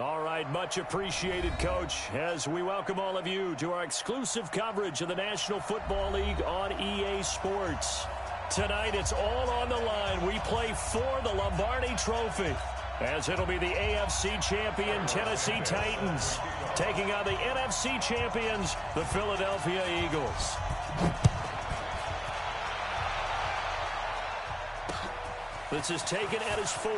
All right, much appreciated, Coach, as we welcome all of you to our exclusive coverage of the National Football League on EA Sports. Tonight, it's all on the line. We play for the Lombardi Trophy, as it'll be the AFC champion Tennessee Titans taking on the NFC champions, the Philadelphia Eagles. This is taken at his 4.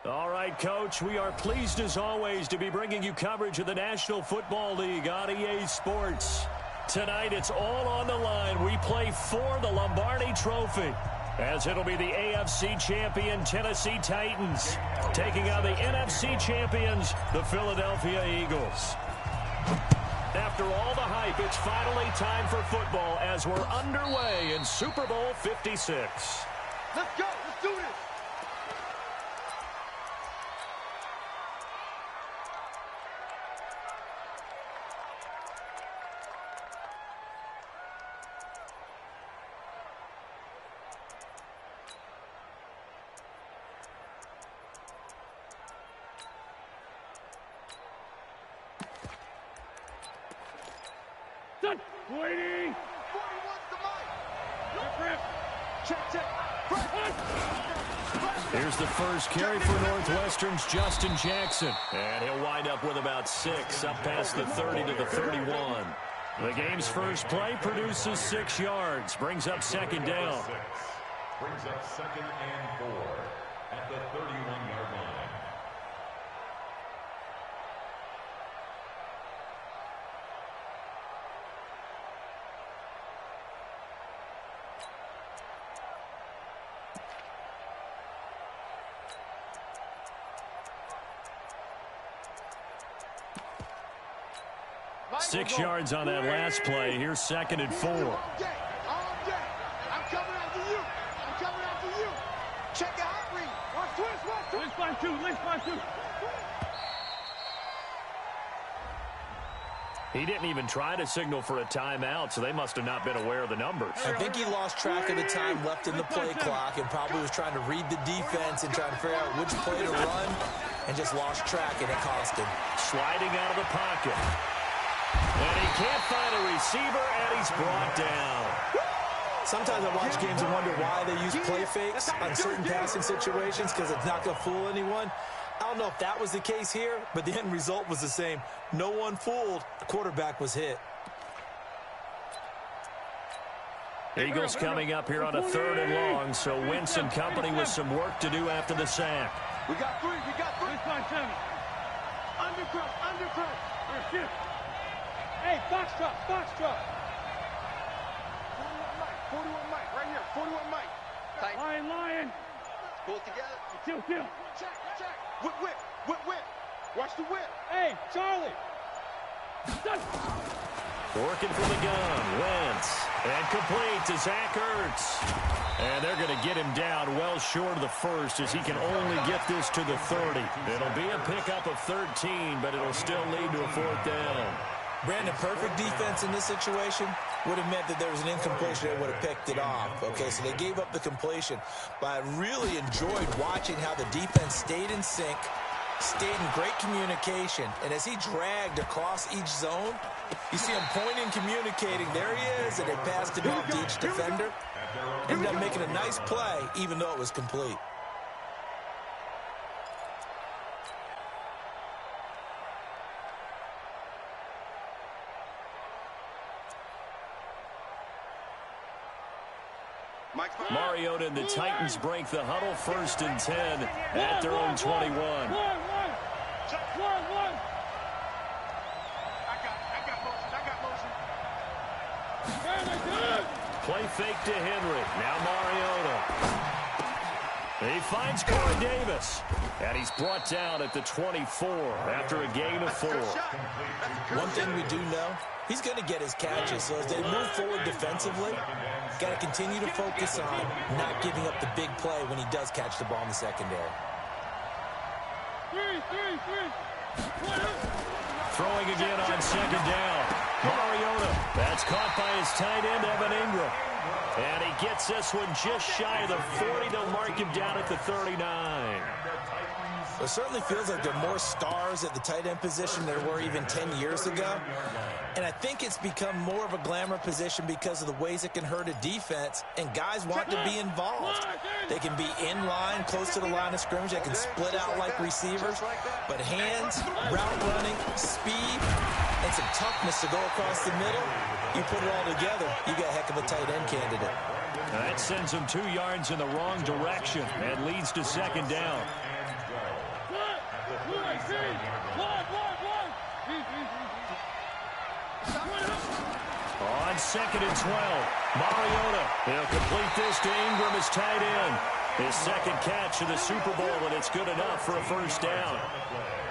All right, Coach, we are pleased as always to be bringing you coverage of the National Football League on EA Sports. Tonight, it's all on the line. We play for the Lombardi Trophy, as it'll be the AFC champion Tennessee Titans taking on the NFC champions, the Philadelphia Eagles. After all the hype, it's finally time for football as we're underway in Super Bowl 56. Let's go. Let's do this. Waiting. 41's the mic. Check. Here's the first carry for Northwestern's Justin Jackson. And he'll wind up with about 6, up past the 30 to the 31. The game's first play produces 6 yards, brings up second down. Brings up 2nd and 4 at the 31-yard line. Six yards on that last play. Here's 2nd and 4. All day. I'm coming after you. Check out read. Let's find two. He didn't even try to signal for a timeout, so they must have not been aware of the numbers. I think he lost track of the time left in the play clock and probably was trying to read the defense and trying to figure out which play to run and just lost track, and it cost him. Sliding out of the pocket. receiver, and he's brought down. Sometimes I watch games and wonder why they use play fakes on certain passing situations because it's not going to fool anyone. I don't know if that was the case here, but the end result was the same. No one fooled. The quarterback was hit. Eagles coming up here on a 3rd and long, so Wentz and company with some work to do after the sack. We got 3. We got 3. Undercut. Undercut. Hey, box drop. 41 Mike. Right here. 41 Mike. Tight. Lion. Pull it together. Kill. Check. Whip. Watch the whip. Hey, Charlie. Working from the gun, Wentz. And complete to Zach Ertz. And they're going to get him down well short of the first as he can only get this to the 30. It'll be a pickup of 13, but it'll still lead to a 4th down. Brandon, perfect defense in this situation would have meant that there was an incompletion. They would have picked it off. Okay, so they gave up the completion. But I really enjoyed watching how the defense stayed in sync, stayed in great communication. And as he dragged across each zone, you see him pointing, communicating. There he is, and they passed him off to each defender. Ended up making a nice play, even though it was complete. Mariota and the Titans break the huddle, 1st and 10 at their own 21. One. I got motion. Play fake to Henry. Now Mariota. He finds Corey Davis. And he's brought down at the 24 after a gain of 4. One thing we do know, he's going to get his catches. So as they move forward defensively, got to continue to focus on not giving up the big play when he does catch the ball in the secondary. Throwing again on 2nd down. Mariota. That's caught by his tight end, Evan Ingram. And he gets this one just shy of the 40. They'll mark him down at the 39. It certainly feels like there are more stars at the tight end position than there were even 10 years ago. And I think it's become more of a glamour position because of the ways it can hurt a defense, and guys want to be involved. They can be in line, close to the line of scrimmage. They can split out like receivers. But hands, route running, speed, and some toughness to go across the middle, you put it all together, you got a heck of a tight end candidate. That sends him 2 yards in the wrong direction and leads to 2nd down. On 2nd and 12, Mariota. He'll complete this to Ingram as tight end. His 2nd catch of the Super Bowl, and it's good enough for a 1st down.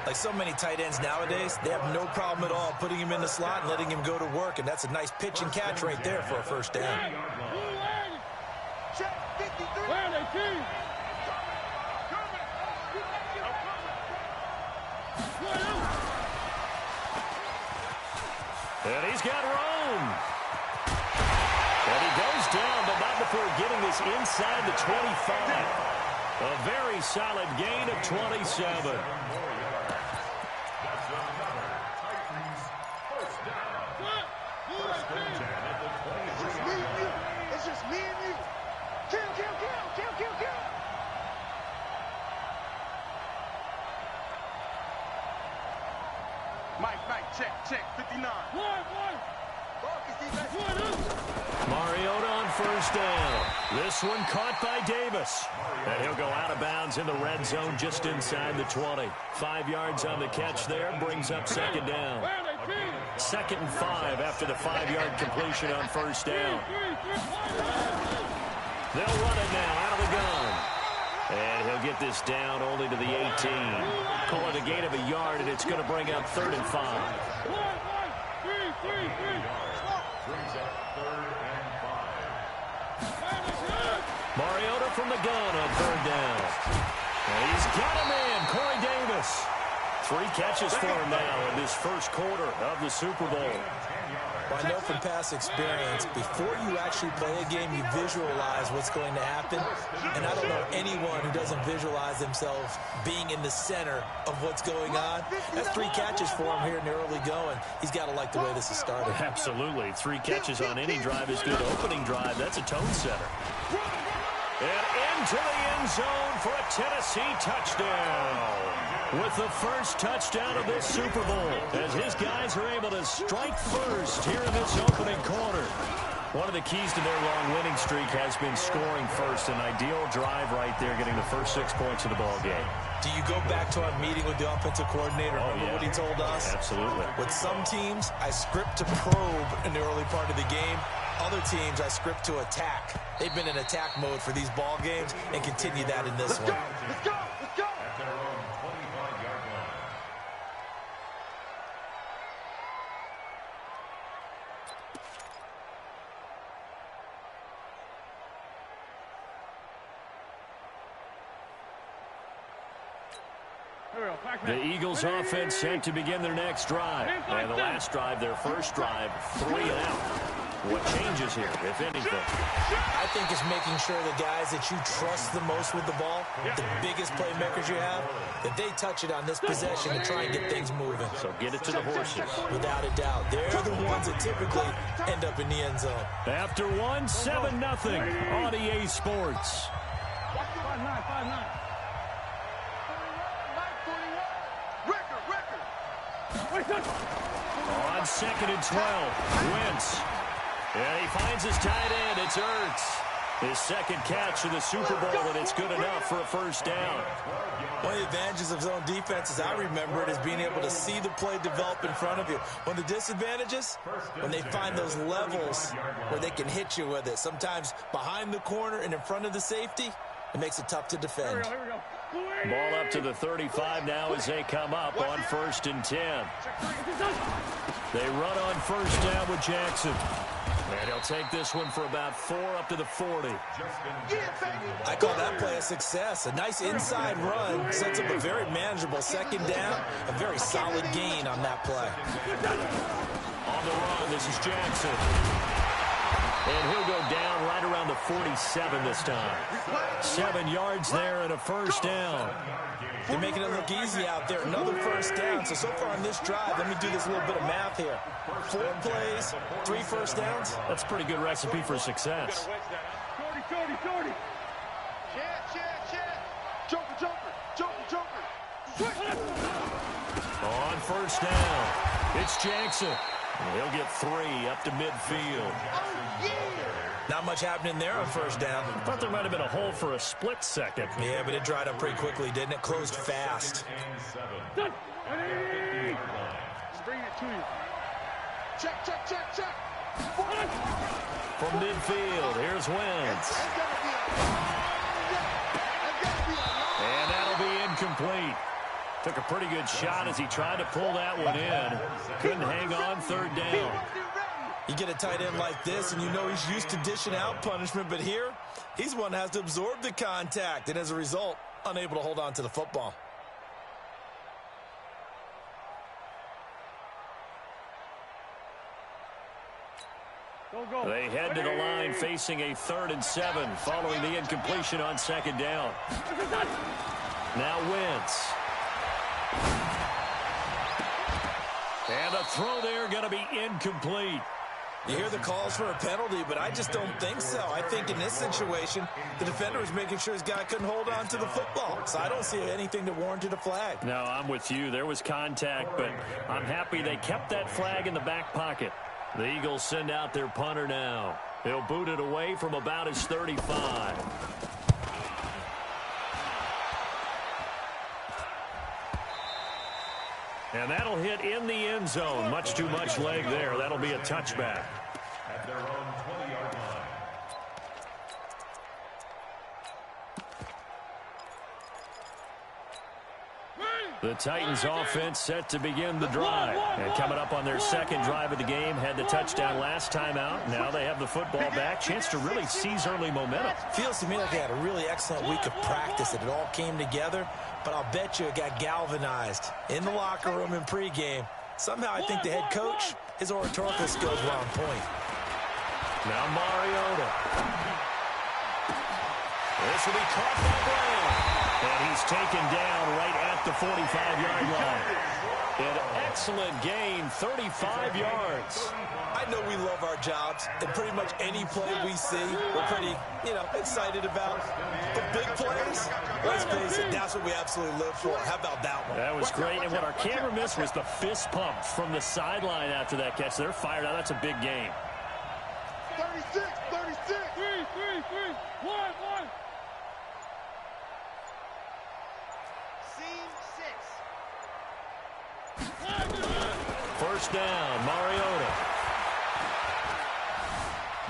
Like so many tight ends nowadays, they have no problem at all putting him in the slot and letting him go to work, and that's a nice pitch and catch right there for a 1st down. And he's got room. And he goes down, but not before getting this inside the 25. A very solid gain of 27. It's just me and you. Kill. Mike, check, 59. Mariota on 1st down. This one caught by Davis. And he'll go out of bounds in the red zone just inside the 20. 5 yards on the catch there, brings up 2nd down. 2nd and 5 after the 5-yard completion on 1st down. They'll run it now out of the gun. And he'll get this down only to the 18. Call it a gain of a yard, and it's going to bring up 3rd and 5. Mariota from the gun on 3rd down. And he's got him in, Corey Davis. 3 catches for him now in this 1st quarter of the Super Bowl. Well, I know from past experience, before you actually play a game, you visualize what's going to happen. And I don't know anyone who doesn't visualize themselves being in the center of what's going on. That's 3 catches for him here in the early going. He's got to like the way this has started. Absolutely. 3 catches on any drive is good. Opening drive, that's a tone setter. And into the end zone for a Tennessee touchdown. With the first touchdown of this Super Bowl, as his guys are able to strike first here in this opening quarter. One of the keys to their long winning streak has been scoring first. An ideal drive right there, getting the first 6 points of the ball game. Do you go back to our meeting with the offensive coordinator? Remember what he told us? Absolutely. With some teams, I script to probe in the early part of the game. Other teams, I script to attack. They've been in attack mode for these ball games and continue that in this one. Let's go! Let's go! At their own 25-yard line. The Eagles offense set to begin their next drive. And the last drive, their first drive, 3 and out. What changes here, if anything? I think it's making sure the guys that you trust the most with the ball, the biggest playmakers you have, that they touch it on this possession to try and get things moving. So get it to the horses. Without a doubt. They're the ones that typically end up in the end zone. After one, 7-0 on EA Sports. 5-9. On 2nd and 12, Wentz. And he finds his tight end. It's Ertz. His second catch of the Super Bowl, and it's good enough for a first down. One of the advantages of zone defense, as I remember it, is being able to see the play develop in front of you. One of the disadvantages, when they find those levels where they can hit you with it. Sometimes behind the corner and in front of the safety, it makes it tough to defend. Here we go. Ball up to the 35 now as they come up on 1st and 10. They run on first down with Jackson. And he'll take this one for about 4 up to the 40. I call that play a success. A nice inside run sets up a very manageable 2nd down. A very solid gain on that play. On the run, this is Jackson. And he'll go down right around the 47 this time. 7 yards there and a first down. They're making it look easy out there. Another first down. So far on this drive, let me do this little bit of math here. 4 plays, 3 first downs. That's a pretty good recipe for success. 40. Jumper. On first down, it's Jackson. And he'll get 3 up to midfield. Not much happening there on first down. I thought there might have been a hole for a split second. Yeah, but it dried up pretty quickly, didn't it? Closed fast. Just bring it to you. Check. From midfield, here's Wentz. And that'll be incomplete. Took a pretty good shot as he tried to pull that one in. Couldn't hang on 3rd down. You get a tight end like this, and you know he's used to dishing out punishment, but here, he's one that has to absorb the contact, and as a result, unable to hold on to the football. Go. They head to the line facing a 3rd and 7 following the incompletion on 2nd down. Now Wentz. And a throw there going to be incomplete. You hear the calls for a penalty, but I just don't think so. I think in this situation, the defender was making sure his guy couldn't hold on to the football. So I don't see anything that warranted a flag. No, I'm with you. There was contact, but I'm happy they kept that flag in the back pocket. The Eagles send out their punter now. He'll boot it away from about his 35. And that'll hit in the end zone. Much too much leg there. That'll be a touchback. At their own 20-yard line. The Titans offense set to begin the drive. And coming up on their 2nd drive of the game, had the touchdown last time out. Now they have the football back. Chance to really seize early momentum. Feels to me like they had a really excellent week of practice, and it all came together. But I'll bet you it got galvanized in the locker room in pregame. Somehow I think the head coach his oratorical skills were on point. Now Mariota. This will be caught by Brown. And he's taken down right at the 45-yard line. An excellent gain, 35 yards. I know we love our jobs, and pretty much any play we see, we're pretty, excited about. The big plays, let's face it, that's what we absolutely live for. How about that one? That was great, and what our camera missed was the fist pump from the sideline after that catch. They're fired out. That's a big game. 36, 36. 3, 1. Seam 6. First down, Mariota.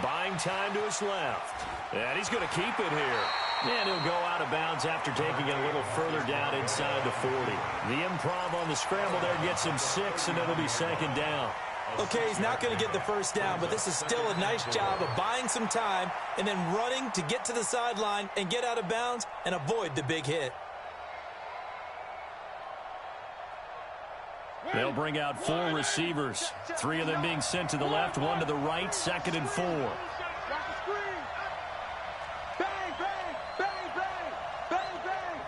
Buying time to his left. And he's going to keep it here. And he'll go out of bounds after taking it a little further down inside the 40. The improv on the scramble there gets him 6, and it'll be second down. Okay, he's not going to get the first down, but this is still a nice job of buying some time and then running to get to the sideline and get out of bounds and avoid the big hit. They'll bring out 4 receivers. 3 of them being sent to the left, 1 to the right, 2nd and 4. Watch the screen. Bang, bang, bang, bang, bang, bang.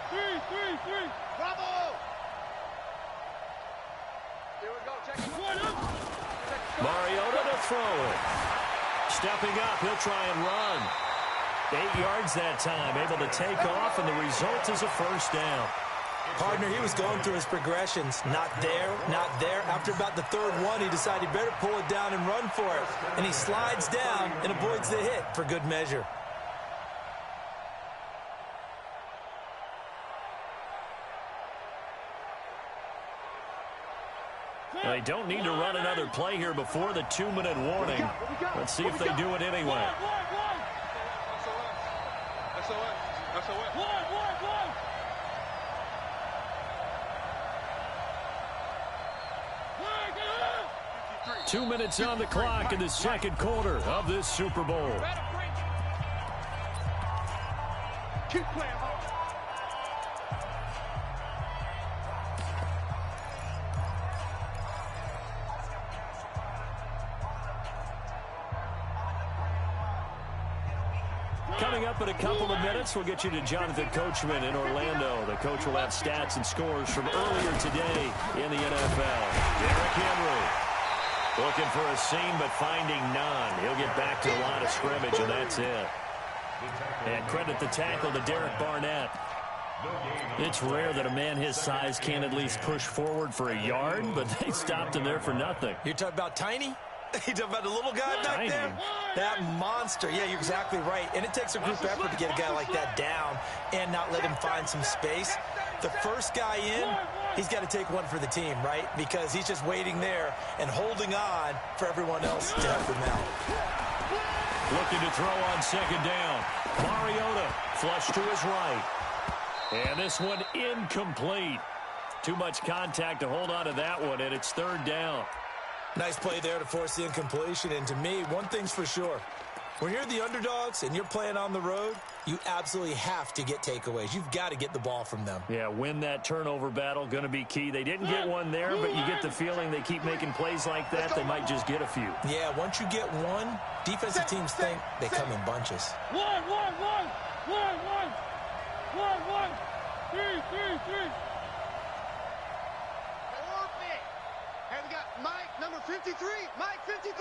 3. Bravo. Here we go. Check it. Mariota to throw it. Stepping up, he'll try and run. 8 yards that time, able to take off, and the result is a first down. Partner, he was going through his progressions. Not there, not there. After about the third one, he decided he better pull it down and run for it. And he slides down and avoids the hit for good measure. They don't need to run another play here before the 2-minute warning. Let's see if they do it anyway. One. 2 minutes on the clock in the second quarter of this Super Bowl. Keep playing hard. Coming up in a couple of minutes, we'll get you to Jonathan Coachman in Orlando. The coach will have stats and scores from earlier today in the NFL. Derrick Henry looking for a seam, but finding none. He'll get back to the line of scrimmage, and that's it. And credit the tackle to Derek Barnett. It's rare that a man his size can't at least push forward for a yard, but they stopped him there for nothing. You're talking about Tiny? You talking about the little guy back Tiny. there? That monster. Yeah, you're exactly right. And it takes a group effort to get a guy like that down and not let him find some space. The first guy in, he's got to take one for the team, right? Because he's just waiting there and holding on for everyone else to help him out. Looking to throw on second down. Mariota flush to his right. And this one incomplete. Too much contact to hold on to that one, and it's third down. Nice play there to force the incompletion. And to me, one thing's for sure. When you're the underdogs and you're playing on the road, you absolutely have to get takeaways. You've got to get the ball from them. Yeah, win that turnover battle, going to be key. They didn't get one there, but you get the feeling they keep making plays like that, they might just get a few. Yeah, once you get one, defensive teams think they come in bunches. 1. 3. Hey, we got Mike, number 53. Mike, 53.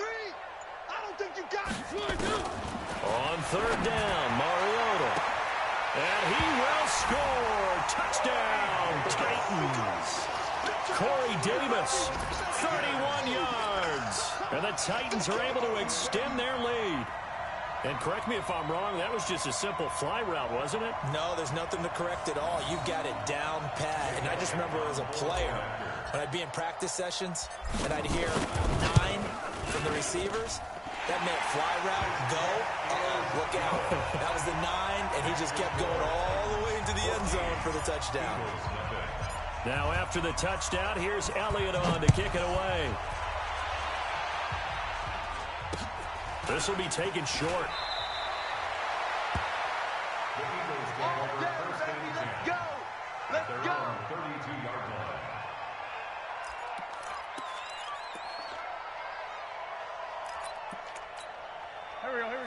I don't think you got it. On third down, Mariota. And he will score. Touchdown, Titans. Corey Davis, 31 yards. And the Titans are able to extend their lead. And correct me if I'm wrong, that was just a simple fly route, wasn't it? No, there's nothing to correct at all. You've got it down pat. And I just remember as a player, when I'd be in practice sessions and I'd hear 9 from the receivers, that meant fly route, go, look out. That was the 9, and he just kept going all the way into the end zone for the touchdown. Now after the touchdown, here's Elliott on to kick it away. This will be taken short. All day, baby, let's go. Let's go. 32-yard line.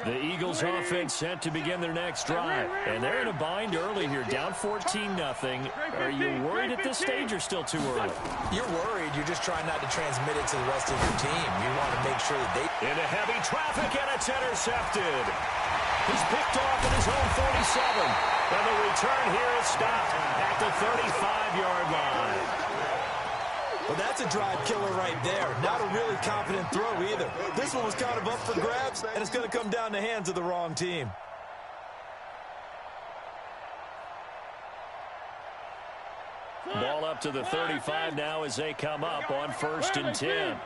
The Eagles offense set to begin their next drive. And they're in a bind early here, down 14-0. Are you worried at this stage or still too early? You're worried. You're just trying not to transmit it to the rest of your team. You want to make sure that they... Into heavy traffic, and it's intercepted. He's picked off at his own 47. And the return here is stopped at the 35-yard line. Well, that's a drive killer right there. Not a really confident throw either. This one was kind of up for grabs, and it's going to come down the hands of the wrong team. Ball up to the 35 now as they come up on 1st and 10.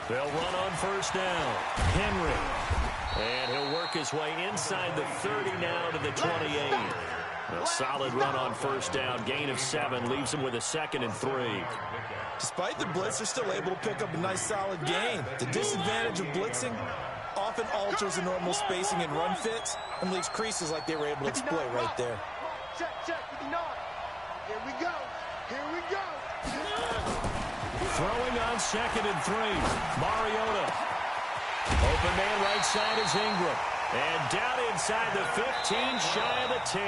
They'll run on 1st down. Henry. And he'll work his way inside the 30 now to the 28. A solid run on 1st down. Gain of 7 leaves him with a 2nd and 3. Despite the blitz, they're still able to pick up a nice solid gain. The disadvantage of blitzing often alters the normal spacing and run fits and leaves creases like they were able to exploit right there. Check, 59. Here we go. Here we go. Throwing on 2nd and 3. Mariota. Open man right side is Ingram. And down inside the 15, shy of the 10.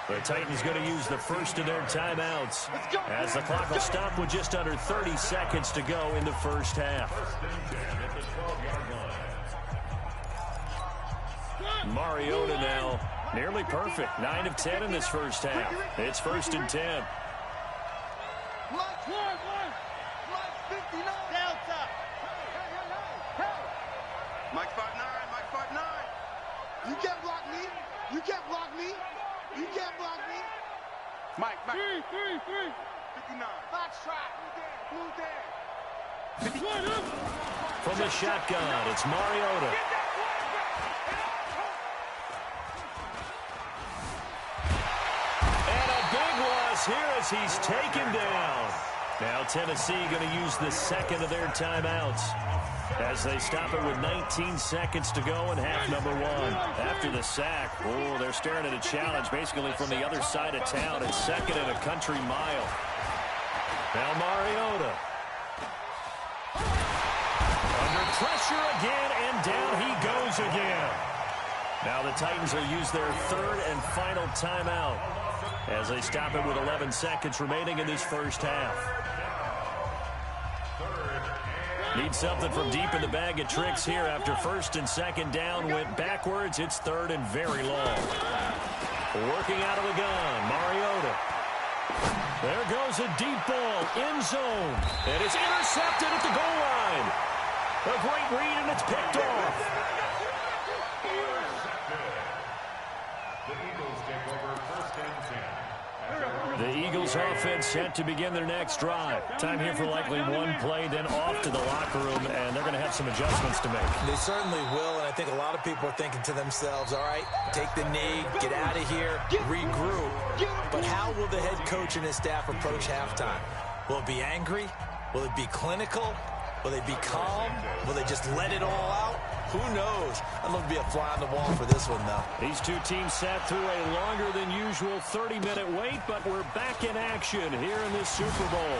The Titans going to use the first of their timeouts as the clock will stop with just under 30 seconds to go in the first half. Mariota now nearly perfect. 9 of 10 in this first half. It's 1st and 10. Mike 5'9", Mike 5'9". You can't block me. You can't block me. You can't block me. Mike. 59. Box trap. Blue there. From the shotgun, it's Mariota. And a big loss here as he's taken down. Now Tennessee going to use the 2nd of their timeouts as they stop it with 19 seconds to go in half number 1. After the sack, they're staring at a challenge basically from the other side of town. It's 2nd and a country mile. Now Mariota. Under pressure again, and down he goes again. Now the Titans will use their 3rd and final timeout as they stop it with 11 seconds remaining in this first half. Need something from deep in the bag of tricks here after 1st and 2nd down went backwards. It's 3rd and very long. Working out of the gun, Mariota. There goes a deep ball, end zone. And it's intercepted at the goal line. A great read, and it's picked off. The Eagles take over 1st and 10. The Eagles offense set to begin their next drive. Time here for likely one play, then off to the locker room, and they're going to have some adjustments to make. They certainly will, and I think a lot of people are thinking to themselves, all right, take the knee, get out of here, regroup. But how will the head coach and his staff approach halftime? Will it be angry? Will it be clinical? Will they be calm? Will they just let it all out? Who knows? I'd love to be a fly on the wall for this one, though. These two teams sat through a longer than usual 30-minute wait, but we're back in action here in this Super Bowl.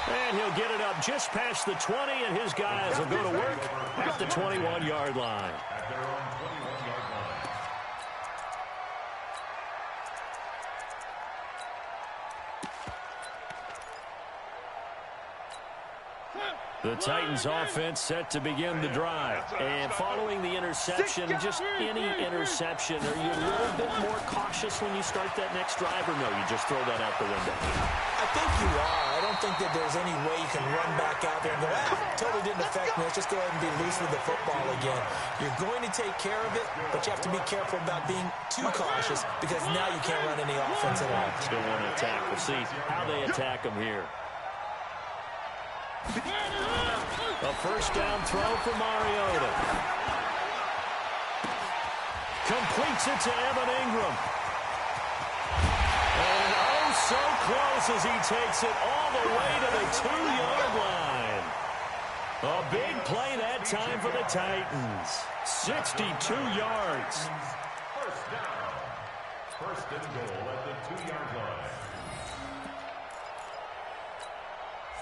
And he'll get it up just past the 20, and his guys will go to work at the 21-yard line. At their own 21-yard line. The Titans offense set to begin the drive. And following the interception, just any interception, are you a little bit more cautious when you start that next drive, or no, you just throw that out the window? I think you are. I don't think that there's any way you can run back out there and go, totally didn't affect me. Let's just go ahead and be loose with the football again. You're going to take care of it, but you have to be careful about being too cautious because now you can't run any offense at all. Still want to attack. We'll see how they attack them here. A 1st down throw for Mariota. Completes it to Evan Ingram. And oh, so close as he takes it all the way to the 2-yard line. A big play that time for the Titans. 62 yards. 1st down. 1st and goal at the 2-yard line.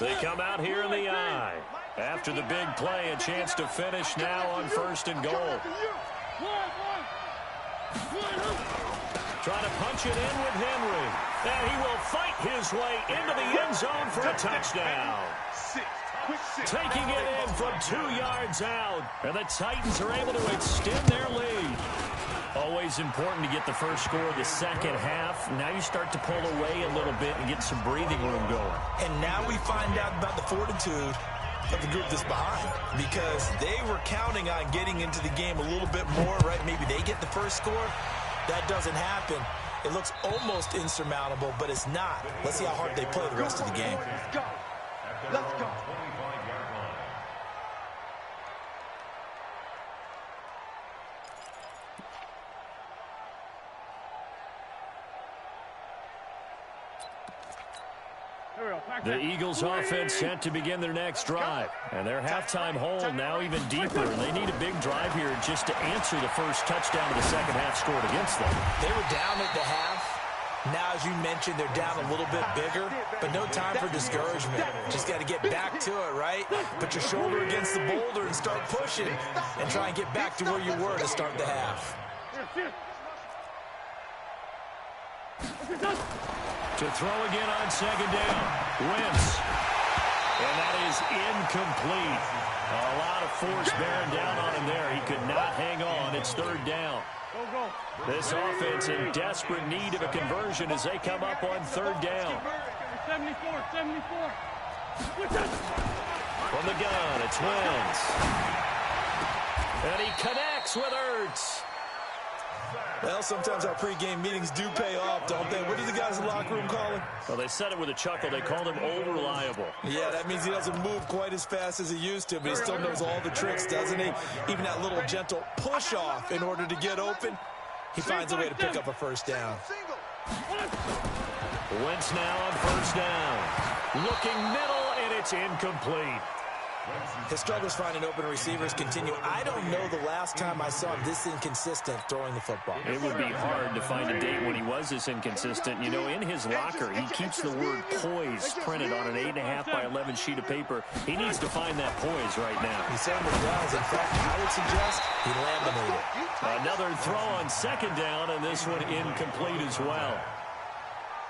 They come out here in the I. After the big play, a chance to finish now on 1st and goal. Trying to punch it in with Henry. And he will fight his way into the end zone for a touchdown. Taking it in from 2 yards out. And the Titans are able to extend their lead. Always important to get the first score of the second half. Now you start to pull away a little bit and get some breathing room going. And now we find out about the fortitude of the group that's behind, because they were counting on getting into the game a little bit more, right? Maybe they get the first score. That doesn't happen. It looks almost insurmountable, but it's not. Let's see how hard they play the rest of the game. Let's go. Let's go. The Eagles offense set to begin their next drive. And their halftime hole now even deeper. And they need a big drive here just to answer the first touchdown of the second half scored against them. They were down at the half. Now, as you mentioned, they're down a little bit bigger, but no time for discouragement. Just got to get back to it, right? Put your shoulder against the boulder and start pushing and try and get back to where you were to start the half. To throw again on second down. Wentz. And that is incomplete. A lot of force bearing down on him there. He could not hang on. It's 3rd down. This offense in desperate need of a conversion as they come up on 3rd down. 74. From the gun, it's Wentz. And he connects with Ertz. Well, sometimes our pregame meetings do pay off, don't they? What do the guys in the locker room call him? Well, they said it with a chuckle. They called him old reliable. Yeah, that means he doesn't move quite as fast as he used to, but he still knows all the tricks, doesn't he? Even that little gentle push-off in order to get open, he finds a way to pick up a first down. Wentz now on 1st down. Looking middle, and it's incomplete. His struggles finding open receivers continue. I don't know the last time I saw him this inconsistent throwing the football. It would be hard to find a date when he was this inconsistent. You know, in his locker, he keeps the word poise printed on an 8.5 by 11 sheet of paper. He needs to find that poise right now. He certainly does. In fact, I would suggest he laminated it. Another throw on 2nd down, and this one incomplete as well.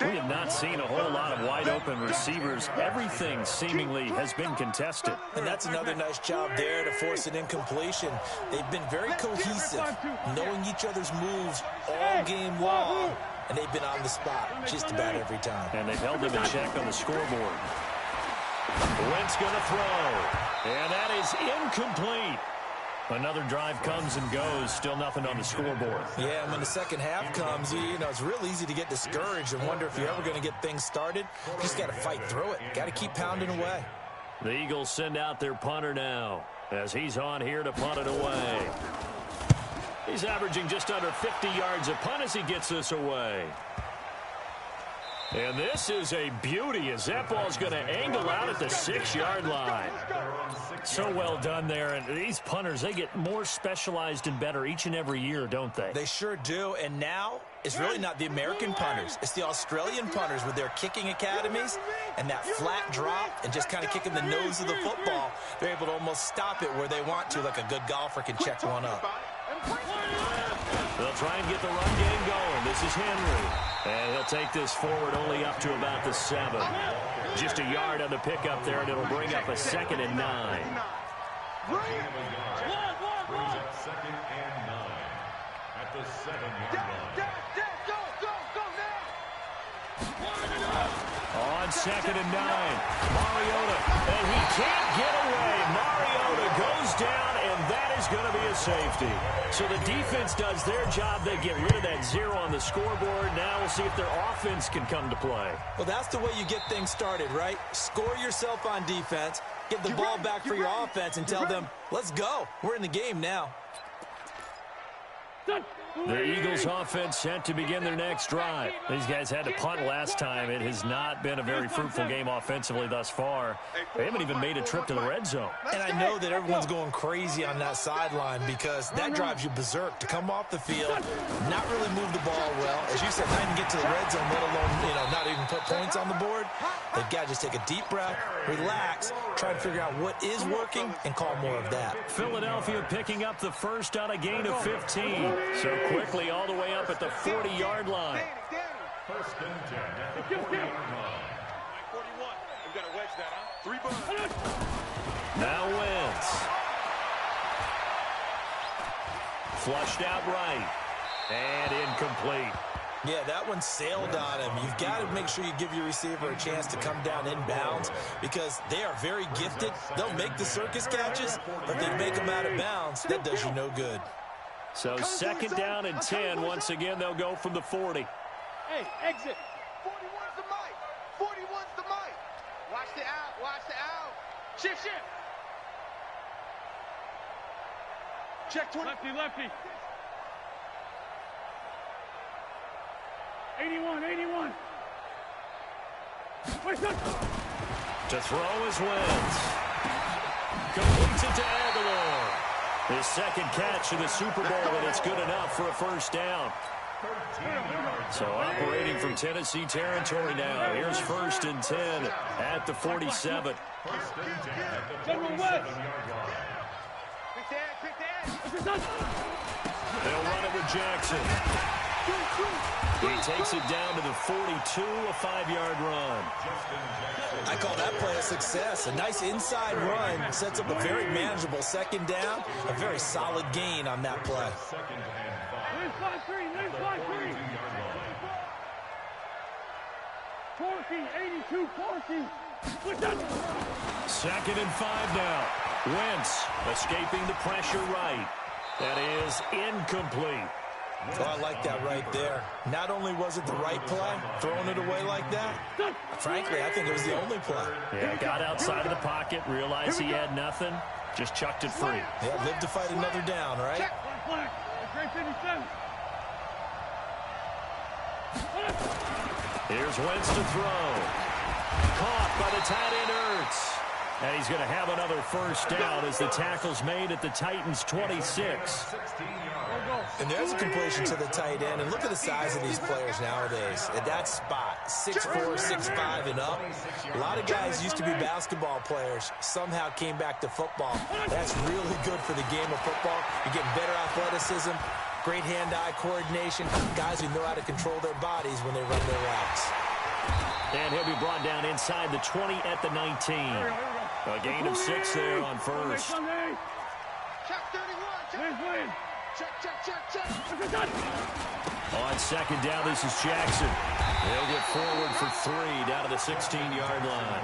We have not seen a whole lot of wide-open receivers. Everything seemingly has been contested. And that's another nice job there to force an incompletion. They've been very cohesive, knowing each other's moves all game long, and they've been on the spot just about every time. And they've held them in check on the scoreboard. Wentz going to throw, and that is incomplete. Another drive comes and goes, still nothing on the scoreboard. Yeah, and when the second half comes, you know, it's real easy to get discouraged and wonder if you're ever going to get things started. You just got to fight through it. Got to keep pounding away. The Eagles send out their punter now as he's on here to punt it away. He's averaging just under 50 yards a punt as he gets this away. And this is a beauty as that ball's going to angle out at the 6-yard line. So well done there. And these punters, they get more specialized and better each and every year, don't they? They sure do. And now it's really not the American punters. It's the Australian punters with their kicking academies and that flat drop and just kind of kicking the nose of the football. They're able to almost stop it where they want to, like a good golfer can check one up. They'll try and get the run game going. This is Henry. And he'll take this forward only up to about the 7. Just a yard on the pickup there, and it'll bring up a 2nd and 9. Brings up 2nd and 9 at the 7-yard line. On 2nd and 9, Mariota, and he can't get away. Mariota goes down, and that is going to be a safety. So the defense does their job. They get rid of that 0 on the scoreboard. Now we'll see if their offense can come to play. Well, that's the way you get things started, right? Score yourself on defense, get the ball back for your offense, and tell them, let's go. We're in the game now. The Eagles offense set to begin their next drive. These guys had to punt last time. It has not been a very fruitful game offensively thus far. They haven't even made a trip to the red zone. And I know that everyone's going crazy on that sideline because that drives you berserk to come off the field, not really move the ball well. As you said, not even get to the red zone, let alone, not even put points on the board. They've got to just take a deep breath, relax, try and figure out what is working and call more of that. Philadelphia picking up the first on a gain of 15. So quickly all the way up at the 40-yard line. First and 10 at the 40-yard line. 41. We've got to wedge that, huh? 3 bucks. Now Wentz. Flushed out right. And incomplete. Yeah, that one sailed on him. You've got to make sure you give your receiver a chance to come down inbounds because they are very gifted. They'll make the circus catches, but they make them out of bounds. That does you no good. So second down and 10. Once again, they'll go from the 40. Hey, exit. 41's the mic. 41's the mic. Watch the out. Watch the out. Shift. Check 20. Lefty. 81. To throw is Wentz. Completes it to Aguilar. His second catch in the Super Bowl, and it's good enough for a first down. So operating from Tennessee territory now. Here's first and 10 at the 47. General West. They'll run it with Jackson. He takes it down to the 42, a 5-yard run. I call that play a success. A nice inside run sets up a very manageable second down. A very solid gain on that play. There's 5-3. 82, 14. Second and 5 now. Wentz escaping the pressure right. That is incomplete. Oh, I like that right there. Not only was it the right play, throwing it away like that, frankly, I think it was the only play. Yeah, got outside of the pocket, realized he had nothing, just chucked it free. Yeah, live to fight another down, right? Here's Wentz to throw. Caught by the tight end Ertz. And he's going to have another first down as the tackle's made at the Titans' 26. And there's a completion to the tight end. And look at the size of these players nowadays. At that spot, 6'4", 6'5", and up. A lot of guys used to be basketball players. Somehow came back to football. That's really good for the game of football. You're getting better athleticism, great hand-eye coordination, guys who know how to control their bodies when they run their routes. And he'll be brought down inside the 20 at the 19. A gain of 6 there on first. Check 31. Check. On second down, this is Jackson. He'll get forward for 3 down to the 16-yard line.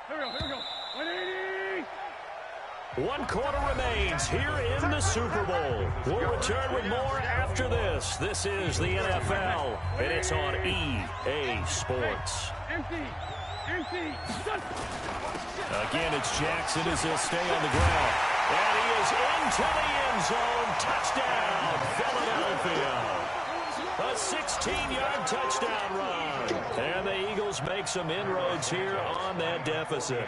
Here we go. 180. 1 quarter remains here in the Super Bowl. We'll return with more after this. This is the NFL, and it's on EA Sports. Empty. Again, it's Jackson as he'll stay on the ground. And he is into the end zone. Touchdown, Philadelphia. A 16-yard touchdown run. And the Eagles make some inroads here on that deficit.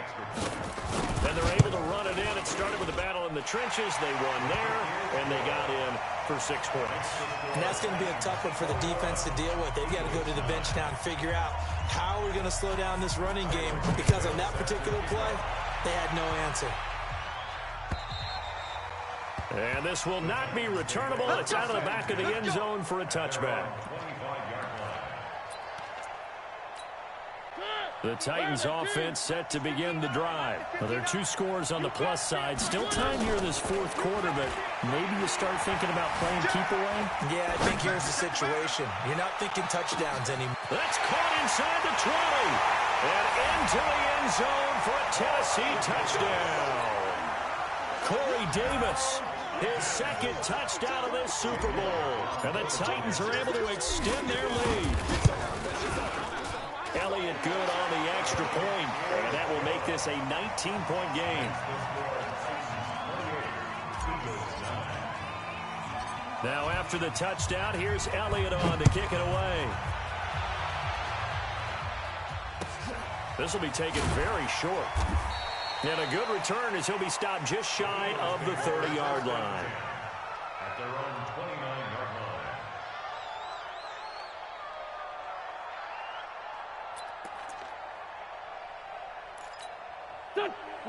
And they're able to run it in. It started with a battle in the trenches. They won there, and they got in for 6 points. And that's going to be a tough one for the defense to deal with. They've got to go to the bench now and figure out how are we going to slow down this running game, because on that particular play, they had no answer. And this will not be returnable. It's out of the back of the end zone for a touchback. The Titans offense set to begin the drive. Well, there are 2 scores on the plus side. Still time here in this 4th quarter, but maybe you start thinking about playing keep away? Yeah, I think here's the situation. You're not thinking touchdowns anymore. That's caught inside the 20. And into the end zone for a Tennessee touchdown. Corey Davis, his 2nd touchdown of this Super Bowl. And the Titans are able to extend their lead. Elliott good on the extra point, and that will make this a 19-point game. Now after the touchdown, here's Elliott on to kick it away. This will be taken very short. And a good return as he'll be stopped just shy of the 30-yard line. At their own 29-yard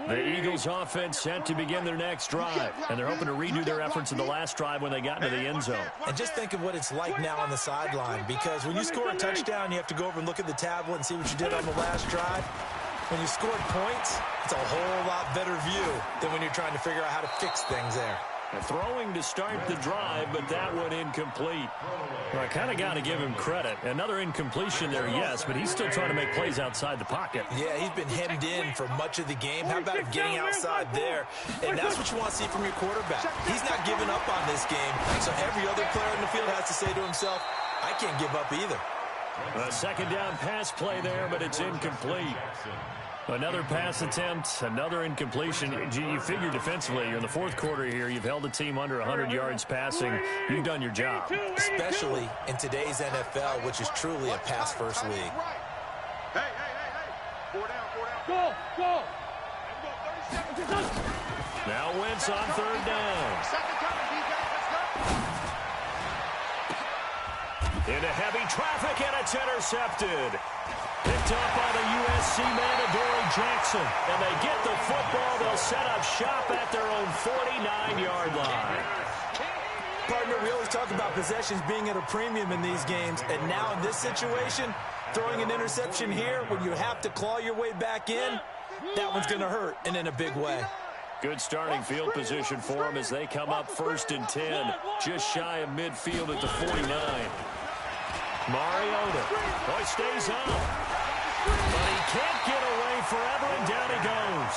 line. The Eagles offense set to begin their next drive, and they're hoping to redo their efforts in the last drive when they got into the end zone. And just think of what it's like now on the sideline, because when you score a touchdown, you have to go over and look at the tablet and see what you did on the last drive. When you scored points, it's a whole lot better view than when you're trying to figure out how to fix things there. Throwing to start the drive, but that one incomplete. Well, I kind of got to give him credit. Another incompletion there, yes, but he's still trying to make plays outside the pocket. Yeah, he's been hemmed in for much of the game. How about him getting outside there? And that's what you want to see from your quarterback. He's not giving up on this game, so every other player on the field has to say to himself, I can't give up either. A second down pass play there, but it's incomplete. Another pass attempt, another incompletion. You figure defensively, you're in the fourth quarter here, you've held the team under 100 yards passing. You've done your job. Especially in today's NFL, which is truly a pass-first league. Hey. 4 down. Go. Now Wentz on third down. Second time, defense, let's go. Into heavy traffic, and it's intercepted. Picked up by the USC man, Adoree Jackson. And they get the football. They'll set up shop at their own 49-yard line. Partner, we always talk about possessions being at a premium in these games. And now in this situation, throwing an interception here when you have to claw your way back in, that one's going to hurt, and in a big way. Good starting field position for them as they come up 1st and 10. Just shy of midfield at the 49. Mariota. Oh, he stays on. But he can't get away forever, and down he goes.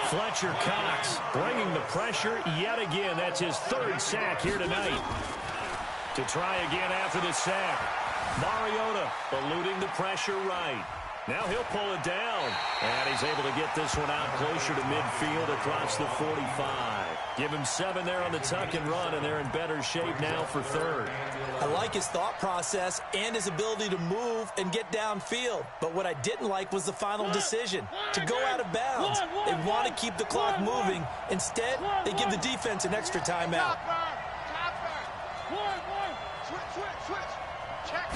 Fletcher Cox bringing the pressure yet again. That's his 3rd sack here tonight. To try again after the sack. Mariota eluding the pressure right. Now he'll pull it down. And he's able to get this one out closer to midfield across the 45. Give him 7 there on the tuck and run, and they're in better shape now for 3rd. I like his thought process and his ability to move and get downfield. But what I didn't like was the final decision, to go out of bounds. They want to keep the clock moving. Instead, they give the defense an extra timeout. Switch. Check.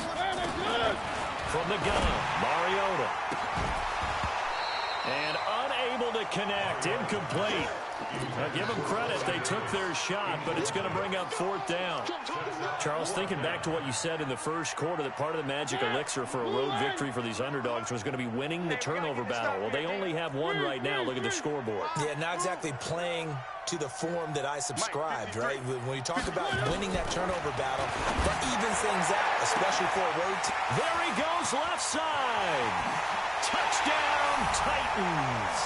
From the gun, Mariota. And unable to connect, incomplete. Give them credit, they took their shot, but it's going to bring up 4th down. Charles, thinking back to what you said in the first quarter, that part of the magic elixir for a road victory for these underdogs was going to be winning the turnover battle. Well, they only have one right now. Look at the scoreboard. Yeah, not exactly playing to the form that I subscribed, right? When you talk about winning that turnover battle, that evens things out, especially for a road team. There he goes, left side. Touchdown, Titans.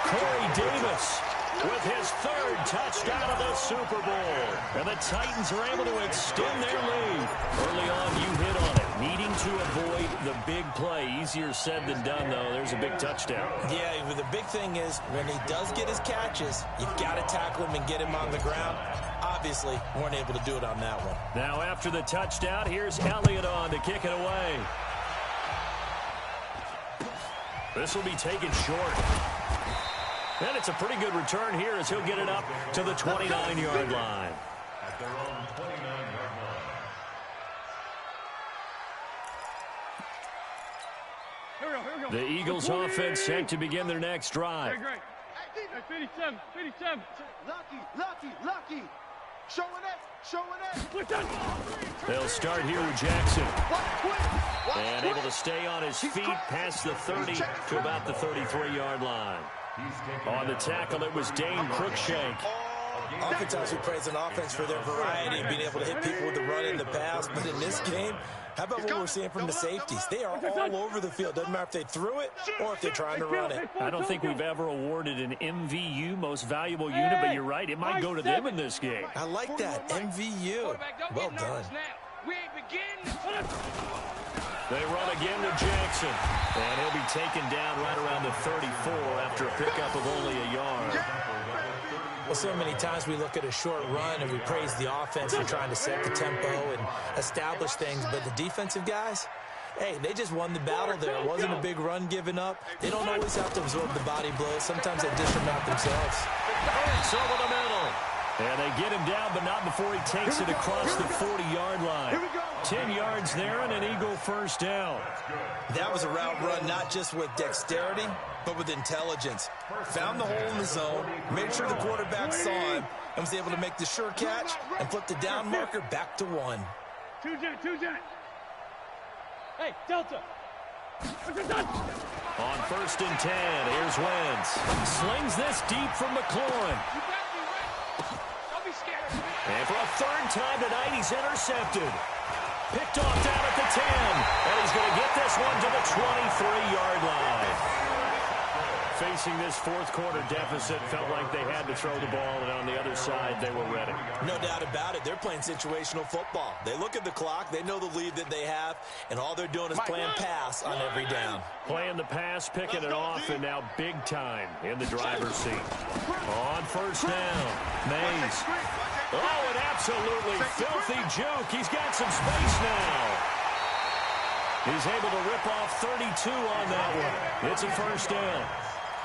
Corey Davis with his 3rd touchdown of the Super Bowl. And the Titans are able to extend their lead. Early on, you hit on it. Needing to avoid the big play. Easier said than done, though. There's a big touchdown. Yeah, the big thing is when he does get his catches, you've got to tackle him and get him on the ground. Obviously, weren't able to do it on that one. Now, after the touchdown, here's Elliott on to kick it away. This will be taken short. And it's a pretty good return here as he'll get it up to the 29-yard line. At their own 29-yard line. Here we go. The Eagles offense set to begin their next drive. Great. Hey, 57. Lucky. Showing it. They'll start here with Jackson. And able to stay on his feet past the 30 to about the 33-yard line. On the tackle, it was Dane Cruikshank. Oftentimes we praise an offense for their variety of being able to hit people with the run and the pass. But in this game, how about what we're seeing from the safeties? They are all over the field. Doesn't matter if they threw it or if they're trying to run it. I don't think we've ever awarded an MVU, most valuable unit, but you're right. It might go to them in this game. I like that. MVU. Well done. We ain't beginning. They run again to Jackson. And he'll be taken down right around the 34 after a pickup of only a yard. Well, so many times we look at a short run and we praise the offense for trying to set the tempo and establish things, but the defensive guys, hey, they just won the battle there. It wasn't a big run given up. They don't always have to absorb the body blows. Sometimes they dish them out themselves. It's over the middle. And they get him down, but not before he takes it across the 40-yard line. 10 yards there and an Eagle first down. That was a route run not just with dexterity, but with intelligence. Found the hole in the zone, made sure the quarterback saw him, and was able to make the sure catch and flip the down marker back to 1. Two jet. Hey, Delta. On 1st and 10, here's Wentz. Slings this deep from McLaurin. Don't be scared. And for a third time tonight, he's intercepted. Picked off down at the 10. And he's going to get this one to the 23-yard line. Facing this fourth quarter deficit, felt like they had to throw the ball, and on the other side, they were ready. No doubt about it. They're playing situational football. They look at the clock, they know the lead that they have, and all they're doing is playing pass on every down. Playing the pass, picking it off, and now big time in the driver's seat. On 1st down, Mays. Oh, an absolutely filthy juke. He's got some space now. He's able to rip off 32 on that one. It's a 1st down.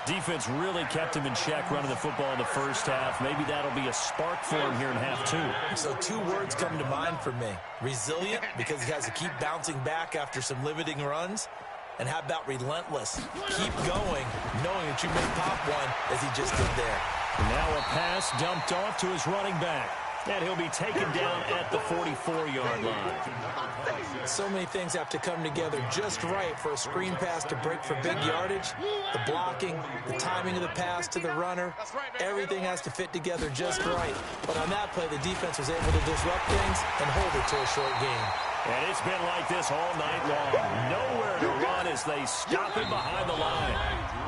Defense really kept him in check running the football in the first half. Maybe that'll be a spark for him here in half 2. So 2 words come to mind for me. Resilient, because he has to keep bouncing back after some limiting runs. And how about relentless? Keep going, knowing that you may pop one, as he just did there. And now a pass dumped off to his running back. And he'll be taken down at the 44-yard line. So many things have to come together just right for a screen pass to break for big yardage. The blocking, the timing of the pass to the runner, everything has to fit together just right. But on that play, the defense was able to disrupt things and hold it to a short game. And it's been like this all night long. Nowhere to run as they stop him behind the line.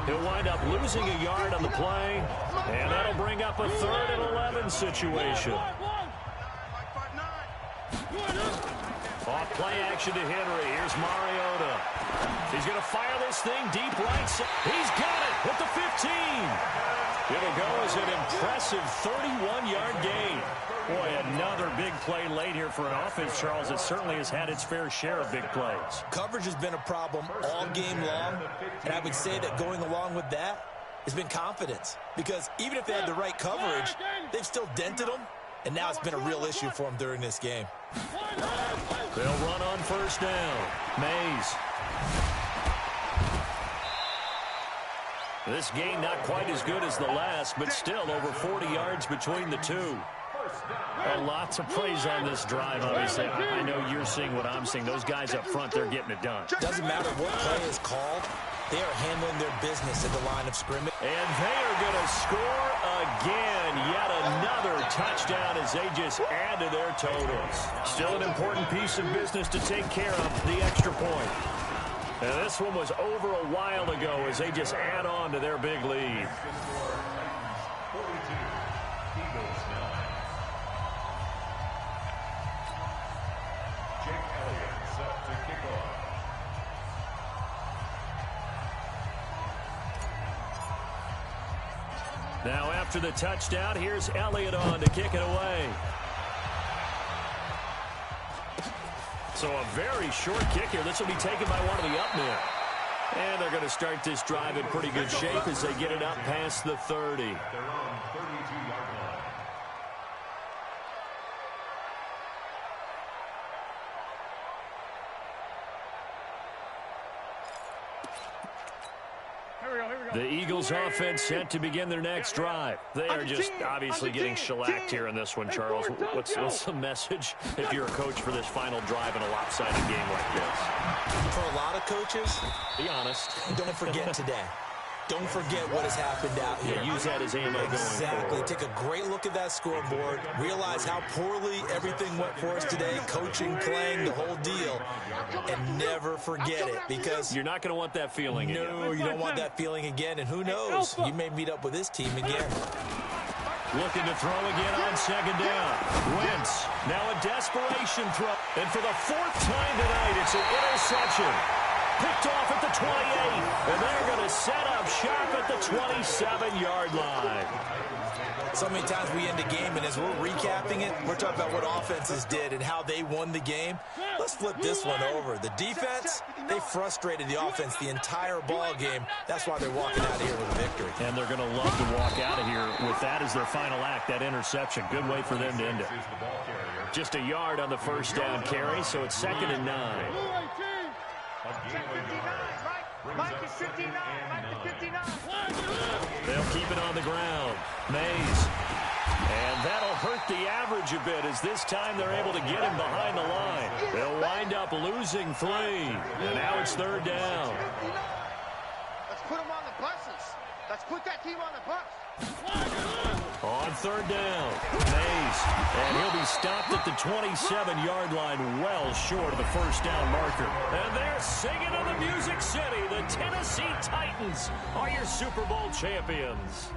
He'll wind up losing a yard on the play, and that'll bring up a 3rd and 11 situation. Off play action to Henry. Here's Mariota. He's going to fire this thing deep right side. He's got it at the 15. It'll go as an impressive 31-yard gain. Boy, another big play late here for an offense, Charles, that certainly has had its fair share of big plays. Coverage has been a problem all game long, and I would say that going along with that has been confidence. Because even if they had the right coverage, they've still dented them, and now it's been a real issue for them during this game. They'll run on 1st down. Mays. This game not quite as good as the last, but still over 40 yards between the two. Lots of praise on this drive, obviously. I know you're seeing what I'm seeing. Those guys up front, they're getting it done. Doesn't matter what play is called. They are handling their business at the line of scrimmage. And they are going to score again. Yet another touchdown as they just add to their totals. Still an important piece of business to take care of, the extra point. And this one was over a while ago as they just add on to their big lead. Now after the touchdown, here's Elliott on to kick it away. So a very short kick here. This will be taken by one of the up men. And they're going to start this drive in pretty good shape as they get it up past the 30. They're on 32-yard line. The Eagles offense set to begin their next drive. They are just obviously getting shellacked here in this one, Charles. What's the message if you're a coach for this final drive in a lopsided game like this? For a lot of coaches, be honest. Don't forget today. Don't forget what has happened out here. Yeah, use that as ammo going Exactly. forward. Take a great look at that scoreboard. Realize how poorly everything went for us today. Coaching, playing, the whole deal. And never forget it, because you're not going to want that feeling again. No, you don't want that feeling again. And who knows? You may meet up with this team again. Looking to throw again on second down. Wentz, now a desperation throw. And for the fourth time tonight, it's an interception. Picked off at the 28. And they're going to set up shop at the 27-yard line. So many times we end a game, and as we're recapping it, we're talking about what offenses did and how they won the game. Let's flip this one over. The defense, they frustrated the offense the entire ball game. That's why they're walking out of here with a victory. And they're going to love to walk out of here with that as their final act, that interception. Good way for them to end it. Just a yard on the first down carry, so it's 2nd and 9. Mike is 59. Mike is 59. They'll keep it on the ground. Mays. And that'll hurt the average a bit as this time they're able to get him behind the line. They'll wind up losing 3. And now it's 3rd down. Let's put them on the buses. Let's put that team on the bus. On 3rd down, Mays. And he'll be stopped at the 27-yard line, well short of the first down marker. And they're singing in the Music City. The Tennessee Titans are your Super Bowl champions.